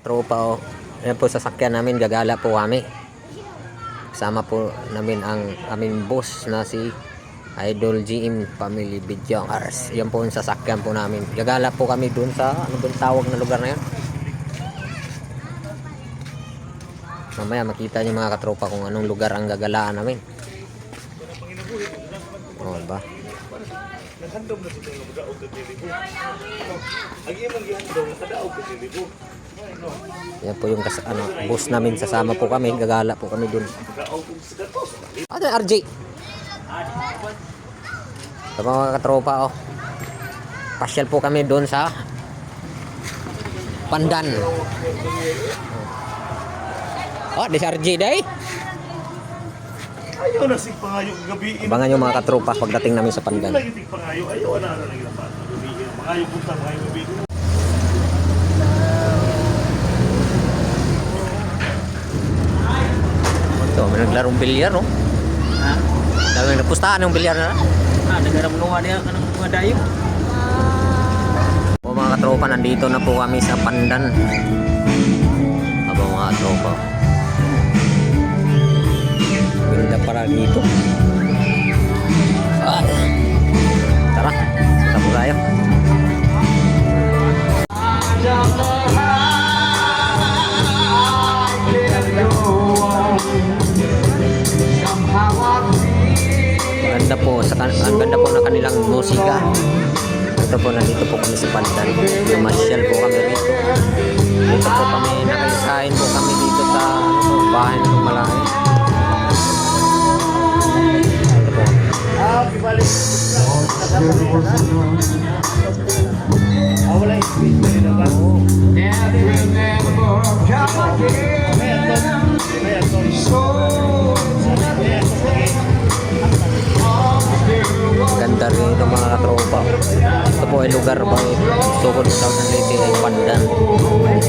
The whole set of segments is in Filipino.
tropa o. Ayan po sasakyan namin, gagala po kami. Kasama po namin ang aming boss na si Idol GM Family Videos. Yan po yung sasakyan po namin. Gagala po kami dun sa ano bang tawag na lugar na yan. Mamaya makita niyo mga katropa kung anong lugar ang gagalaan namin. Oh, ba? Naghandom na sila ng daog at nilibo. Agi man gihandom nakadaog at nilibo. Yan po yung bus namin, sasama po kami, gagala po kami dun. Ano yung RJ? Sa mga katropa oh. Pasyal po kami dun sa Pandan. Oh, di si RJ day. Ayaw na sig pangayo gabi. Abangan nyo mga katropa pagdating namin sa Pandan. Lagi sig pangayo, ayaw na lagi na pa. Gabi, pangayo punta pangayo gabi. So, may naglarong bilyar, no? Ha? Dami nagpustahan ng bilyar na. Nagaramunuha niya ka ng mga dayo. O mga katropa, nandito na po kami sa Pandan. Aba mga katropa. Ganda para dito. Tara, punta po tayo. Ganda po, ang ganda po ng kanilang musika. Ito po, nandito po kami sa Pandan. Namasyal po kami dito. Dito po kami, nakaisahin po kami dito sa bahay ng malayo. Ito po. Bibalik. Wala space pa rin ba? Ganda rin ito mga katropa. Ito po ay lugar ba sukod sa Leyte ay Pandan,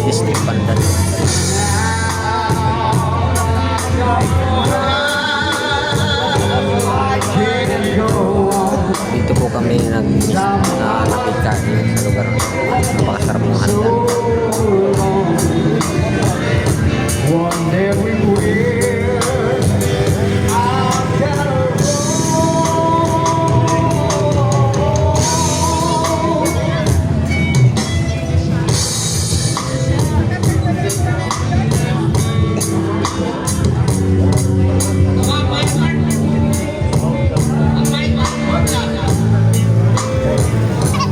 District Pandan. Dito po kami